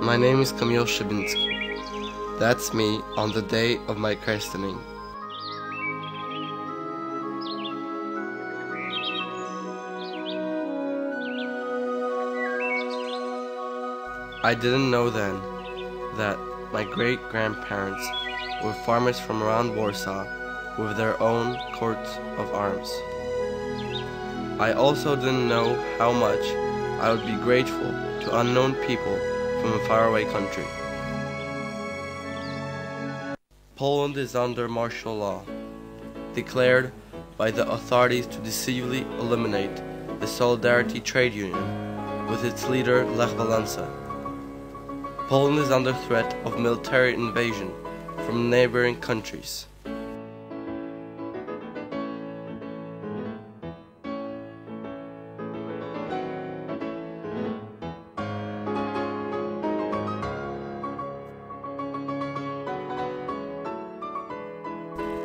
My name is Kamil. That's me on the day of my christening. I didn't know then that my great-grandparents were farmers from around Warsaw with their own coats of arms. I also didn't know how much I would be grateful to unknown people from a faraway country. Poland is under martial law, declared by the authorities to decisively eliminate the Solidarity trade union with its leader Lech Walesa. Poland is under threat of military invasion from neighboring countries.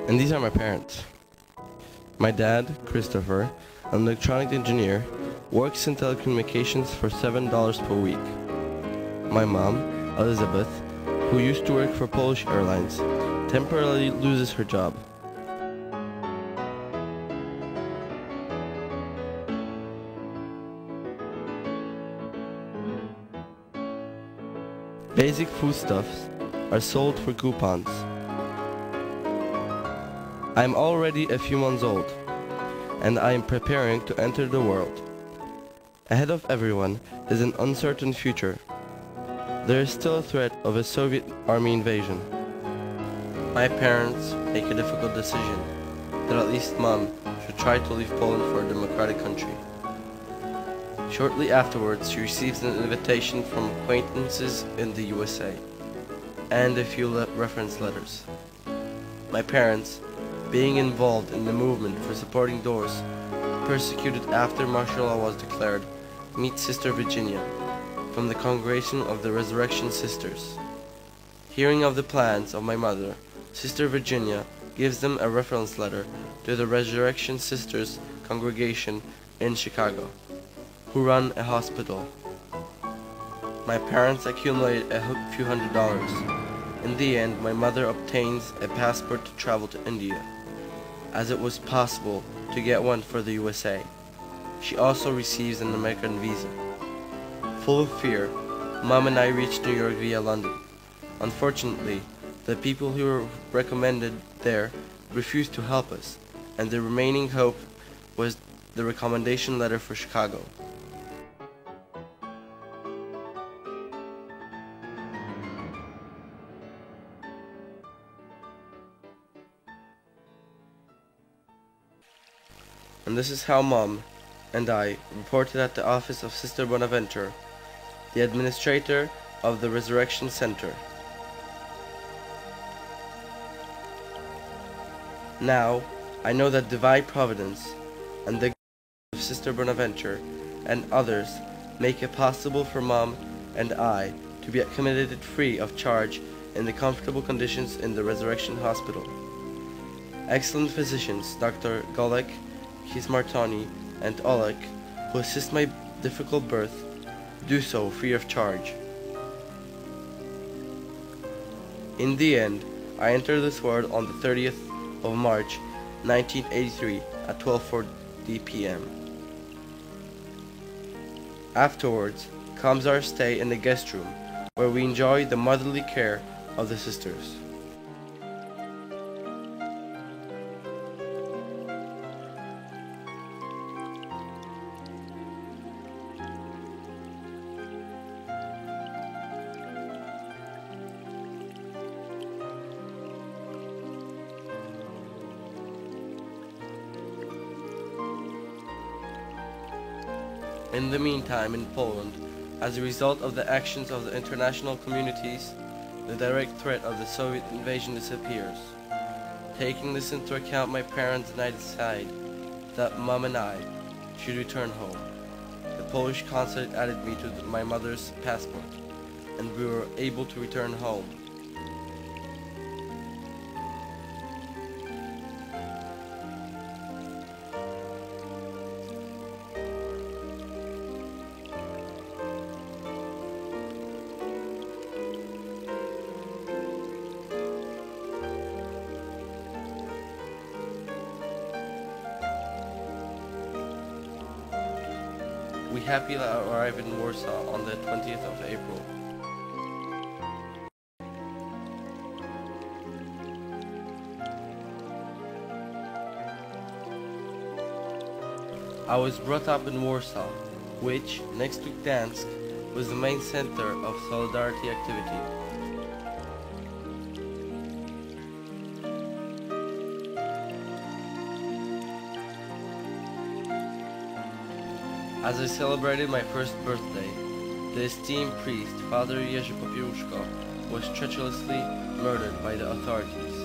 And these are my parents. My dad, Christopher, an electronic engineer, works in telecommunications for $7 per week. My mom, Elizabeth, who used to work for Polish Airlines, temporarily loses her job. Basic foodstuffs are sold for coupons. I am already a few months old, and I am preparing to enter the world. Ahead of everyone is an uncertain future. There is still a threat of a Soviet army invasion. My parents make a difficult decision that at least Mom should try to leave Poland for a democratic country. Shortly afterwards, she receives an invitation from acquaintances in the USA and a few reference letters. My parents, being involved in the movement for supporting Doors, persecuted after martial law was declared, meet Sister Virginia from the Congregation of the Resurrection Sisters. Hearing of the plans of my mother, Sister Virginia gives them a reference letter to the Resurrection Sisters congregation in Chicago, who run a hospital. My parents accumulate a few $100s. In the end, my mother obtains a passport to travel to India, as it was possible to get one for the USA. She also receives an American visa. Full of fear, Mom and I reached New York via London. Unfortunately, the people who were recommended there refused to help us, and the remaining hope was the recommendation letter for Chicago. And this is how Mom and I reported at the office of Sister Bonaventure, the administrator of the Resurrection Center. Now, I know that divine providence and the grace of Sister Bonaventure and others make it possible for Mom and I to be accommodated free of charge in the comfortable conditions in the Resurrection Hospital. Excellent physicians, Dr. Golek, Martoni, and Olek, who assist my difficult birth, do so free of charge. In the end, I entered this world on the 30th of March, 1983 at 12:40 p.m. Afterwards comes our stay in the guest room, where we enjoy the motherly care of the sisters. In the meantime, in Poland, as a result of the actions of the international communities, the direct threat of the Soviet invasion disappears. Taking this into account, my parents and I decide that Mom and I should return home. The Polish consulate added me to my mother's passport, and we were able to return home. We happily arrived in Warsaw on the 20th of April. I was brought up in Warsaw, which, next to Gdansk, was the main center of solidarity activity. As I celebrated my first birthday, the esteemed priest, Father Jerzy Popiełuszko, was treacherously murdered by the authorities.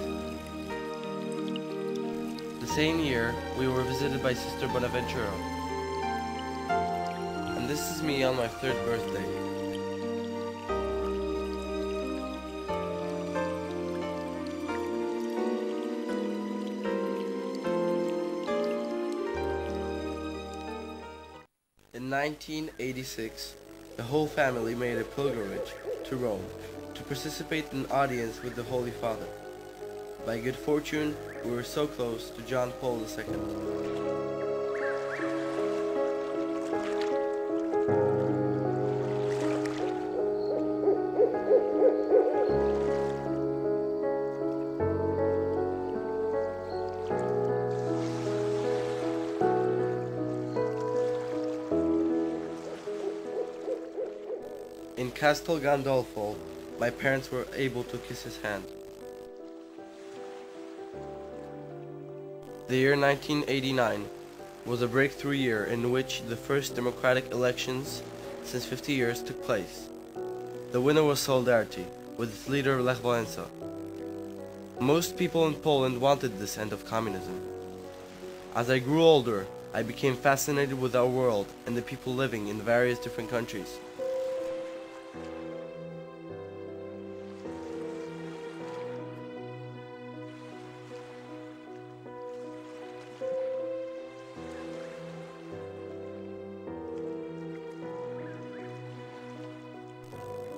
The same year, we were visited by Sister Bonaventura. And this is me on my third birthday. In 1986, the whole family made a pilgrimage to Rome to participate in an audience with the Holy Father. By good fortune, we were so close to John Paul II. In Castel Gandolfo, my parents were able to kiss his hand. The year 1989 was a breakthrough year in which the first democratic elections since 50 years took place. The winner was Solidarity, with its leader Lech Wałęsa. Most people in Poland wanted this end of communism. As I grew older, I became fascinated with our world and the people living in various different countries.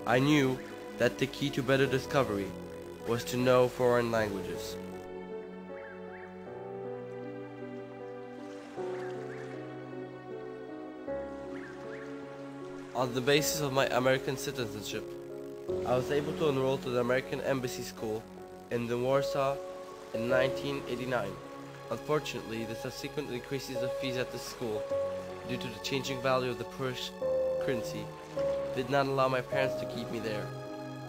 I knew that the key to better discovery was to know foreign languages. On the basis of my American citizenship, I was able to enroll to the American Embassy School in Warsaw in 1989. Unfortunately, the subsequent increases of fees at this school, due to the changing value of the Polish currency, did not allow my parents to keep me there.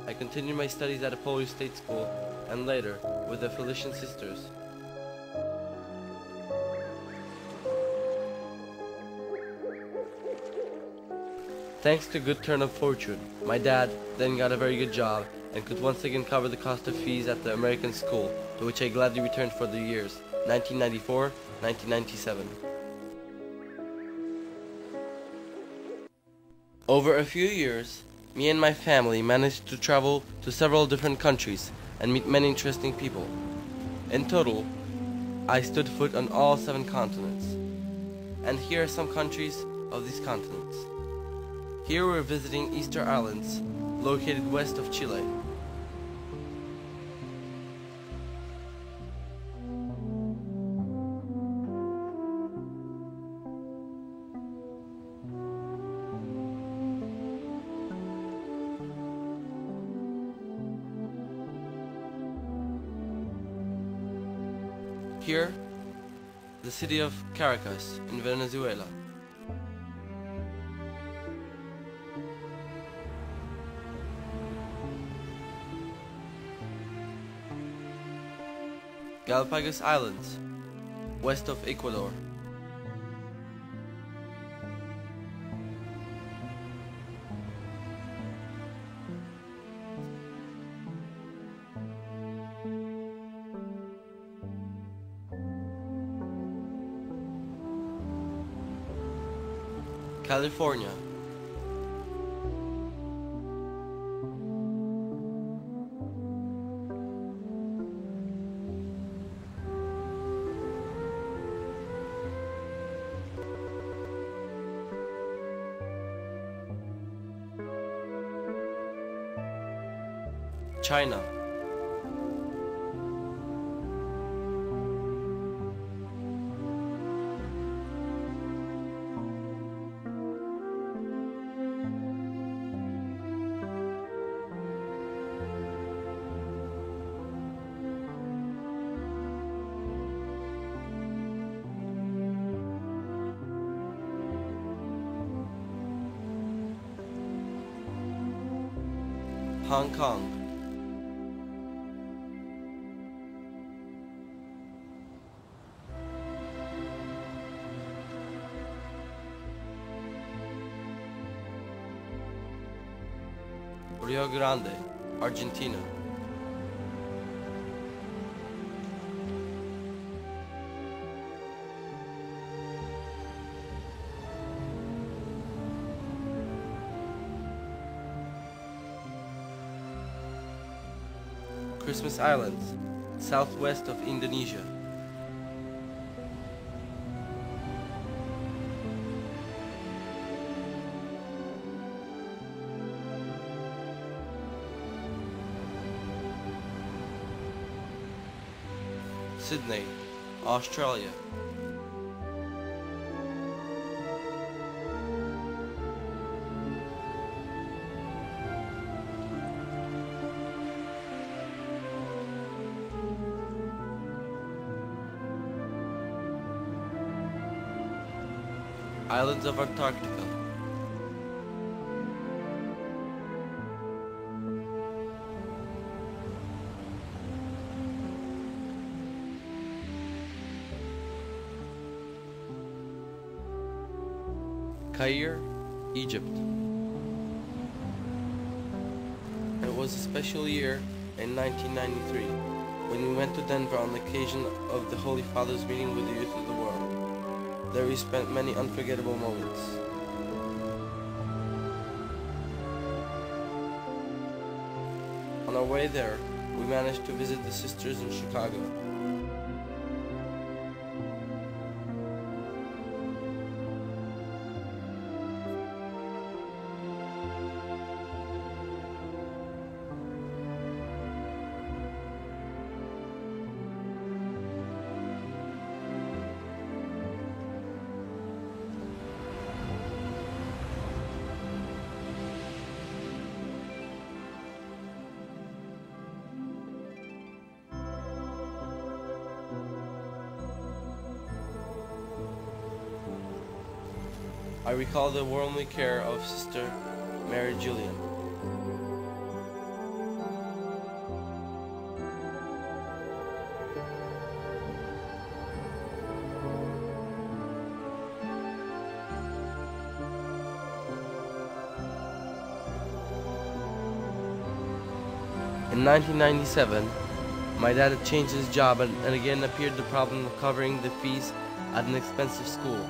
I continued my studies at a Polish state school, and later, with the Felician Sisters. Thanks to good turn of fortune, my dad then got a very good job and could once again cover the cost of fees at the American school, to which I gladly returned for the years 1994-1997. Over a few years, me and my family managed to travel to several different countries and meet many interesting people. In total, I stood foot on all 7 continents. And here are some countries of these continents. Here we're visiting Easter Islands, located west of Chile. Here, the city of Caracas in Venezuela. Galapagos Islands, west of Ecuador. California. China. Hong Kong, Rio Grande, Argentina, Christmas Islands, southwest of Indonesia, Sydney, Australia, Islands of Antarctica, Cairo, Egypt. It was a special year in 1993 when we went to Denver on the occasion of the Holy Father's meeting with the youth of the world. There we spent many unforgettable moments. On our way there, we managed to visit the sisters in Chicago. I recall the womanly care of Sister Mary Julian. In 1997, my dad had changed his job and again appeared the problem of covering the fees at an expensive school.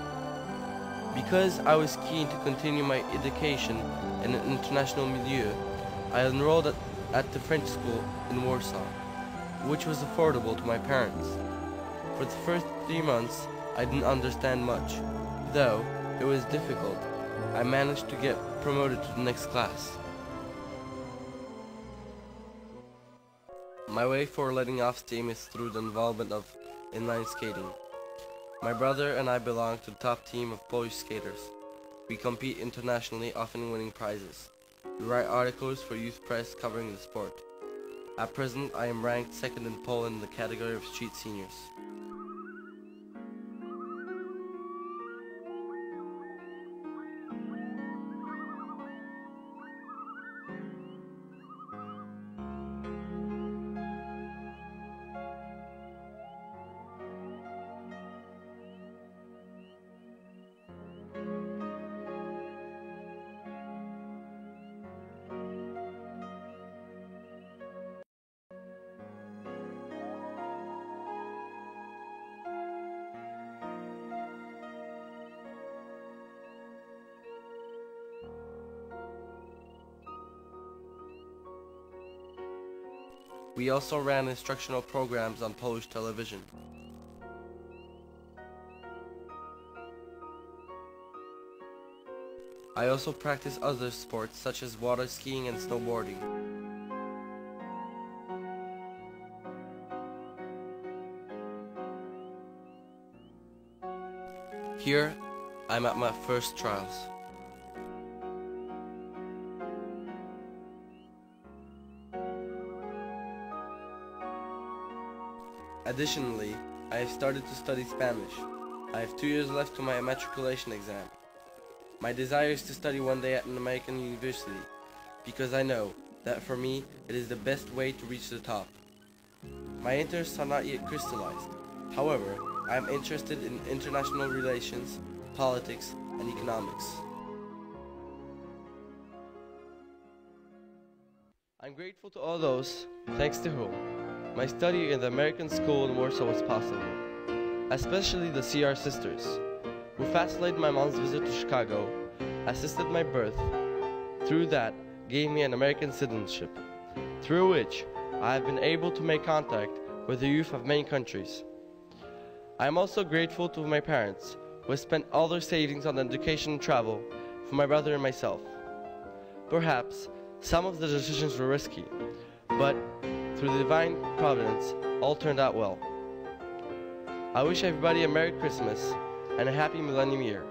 Because I was keen to continue my education in an international milieu, I enrolled at the French school in Warsaw, which was affordable to my parents. For the first 3 months, I didn't understand much. Though it was difficult, I managed to get promoted to the next class. My way for letting off steam is through the involvement of inline skating. My brother and I belong to the top team of Polish skaters. We compete internationally, often winning prizes. We write articles for youth press covering the sport. At present, I am ranked second in Poland in the category of street seniors. We also ran instructional programs on Polish television. I also practice other sports such as water skiing and snowboarding. Here, I'm at my first trials. Additionally, I have started to study Spanish. I have 2 years left to my matriculation exam. My desire is to study one day at an American university, because I know that for me it is the best way to reach the top. My interests are not yet crystallized. However, I am interested in international relations, politics, and economics. I'm grateful to all those, thanks to whom, my study in the American school in Warsaw was possible, especially the CR sisters, who facilitated my mom's visit to Chicago, assisted my birth, through that gave me an American citizenship, through which I have been able to make contact with the youth of many countries. I am also grateful to my parents, who have spent all their savings on education and travel for my brother and myself. Perhaps some of the decisions were risky, but through the divine providence, all turned out well. I wish everybody a Merry Christmas and a Happy Millennium Year.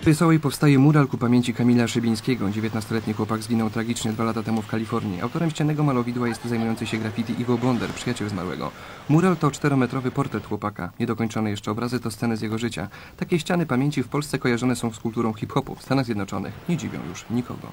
W Wesołej powstaje mural ku pamięci Kamila Szybińskiego. 19-letni chłopak zginął tragicznie 2 lata temu w Kalifornii. Autorem ściennego malowidła jest zajmujący się graffiti Iwo Bonder, przyjaciel zmarłego. Mural to 4-metrowy portret chłopaka. Niedokończone jeszcze obrazy to sceny z jego życia. Takie ściany pamięci w Polsce kojarzone są z kulturą hip-hopu. W Stanach Zjednoczonych nie dziwią już nikogo.